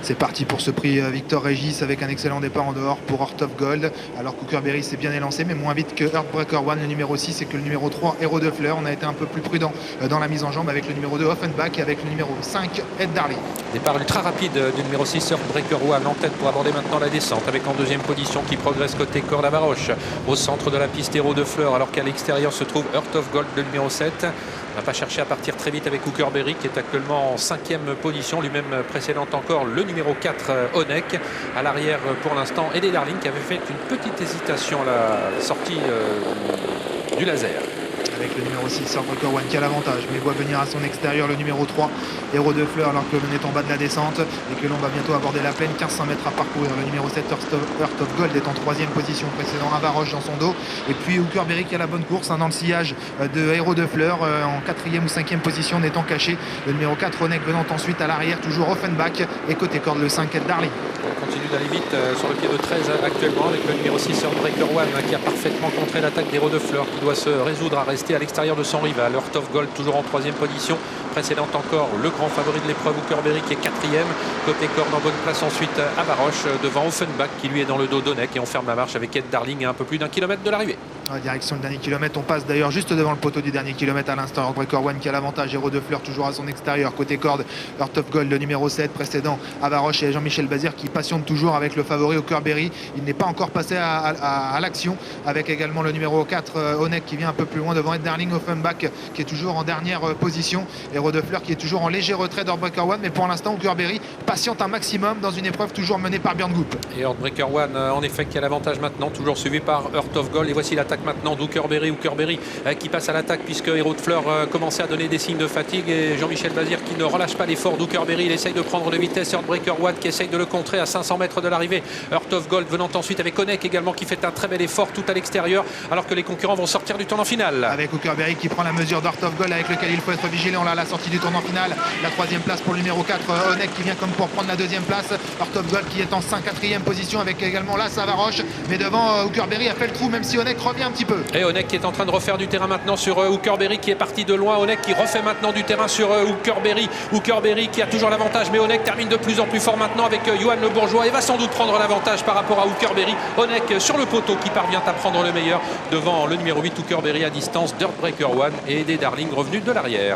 C'est parti pour ce prix Victor Régis avec un excellent départ en dehors pour Heart of Gold. Alors Cookerberry s'est bien élancé mais moins vite que Heartbreaker One, le numéro 6, et que le numéro 3, Héros de Fleur. On a été un peu plus prudent dans la mise en jambe avec le numéro 2, Offenbach, et avec le numéro 5, Ed Darling. Départ ultra rapide du numéro 6, Heartbreaker One, en tête pour aborder maintenant la descente, avec en deuxième position qui progresse côté corde à Baroche. Au centre de la piste, Héros de Fleur, alors qu'à l'extérieur se trouve Heart of Gold, le numéro 7. On n'a pas cherché à partir très vite avec Cookerberry qui est actuellement en 5e position, lui-même précédent encore le numéro 4, Honeck. À l'arrière pour l'instant, Ed Darling qui avait fait une petite hésitation à la sortie du laser. Avec le numéro 6, Heartbreaker One qui a l'avantage, mais voit venir à son extérieur le numéro 3, Héros de Fleur, alors que l'on est en bas de la descente et que l'on va bientôt aborder la plaine. 1500 mètres à parcourir. Le numéro 7, Heart of Gold, est en 3e position, précédant Avaroche dans son dos. Et puis Cookerberry qui a la bonne course, dans le sillage de Héros de Fleur, en 4e ou 5e position, n'étant caché. Le numéro 4, Honeck, venant ensuite à l'arrière, toujours Offenbach, et côté corde le 5, Ed Darling. On continue d'aller vite sur le pied de 13 actuellement, avec le numéro 6, Heartbreaker One, qui a parfaitement contré l'attaque d'Héros de Fleur, qui doit se résoudre à rester à l'extérieur de son rival. Heart of Gold toujours en 3e position, précédant encore le grand favori de l'épreuve, Cookerberry, qui est 4e. Côté corde en bonne place ensuite à Baroche, devant Offenbach qui lui est dans le dos d'Honeck, et on ferme la marche avec Ed Darling à un peu plus d'1 kilomètre de l'arrivée. Direction le dernier kilomètre, on passe d'ailleurs juste devant le poteau du dernier kilomètre à l'instant. Heartbreaker One qui a l'avantage, Héros de Fleur toujours à son extérieur. Côté corde, Heart of Gold, le numéro 7, précédent Avaroche, et Jean-Michel Bazir qui patiente toujours avec le favori Cookerberry. Il n'est pas encore passé à l'action, avec également le numéro 4, Honeck, qui vient un peu plus loin devant Ed Darling. Offenbach qui est toujours en dernière position. Héros de Fleur qui est toujours en léger retrait d'Heartbreaker One, mais pour l'instant Cookerberry patiente un maximum dans une épreuve toujours menée par Björn Goop. Et Heartbreaker One en effet qui a l'avantage maintenant, toujours suivi par Heart of Gold. Et voici l'attaque maintenant d'Cookerberry qui passe à l'attaque, puisque Héros de Fleur commençait à donner des signes de fatigue, et Jean-Michel Bazir qui ne relâche pas l'effort d'Cookerberry. Il essaye de prendre de vitesse. Heartbreaker One qui essaye de le contrer à 500 mètres de l'arrivée. Heart of Gold venant ensuite avec Honeck également, qui fait un très bel effort tout à l'extérieur, alors que les concurrents vont sortir du tournant final. Avec Cookerberry qui prend la mesure d'Heart of Gold, avec lequel il faut être vigilant là à la sortie du tournant final. La 3e place pour le numéro 4, Honeck, qui vient comme pour prendre la 2e place. Heart of Gold qui est en 4e position, avec également là Savaroche, mais devant Cookerberry a fait le trou, même si Honeck revient un petit peu. Et Honeck qui est en train de refaire du terrain maintenant sur Cookerberry, qui est parti de loin. Honeck qui refait maintenant du terrain sur Cookerberry. Cookerberry qui a toujours l'avantage, mais Honeck termine de plus en plus fort maintenant avec Johan Le Bourgeois, et va sans doute prendre l'avantage par rapport à Cookerberry. Honeck sur le poteau qui parvient à prendre le meilleur devant le numéro 8, Cookerberry, à distance d'Heartbreaker One et Ed Darling revenu de l'arrière.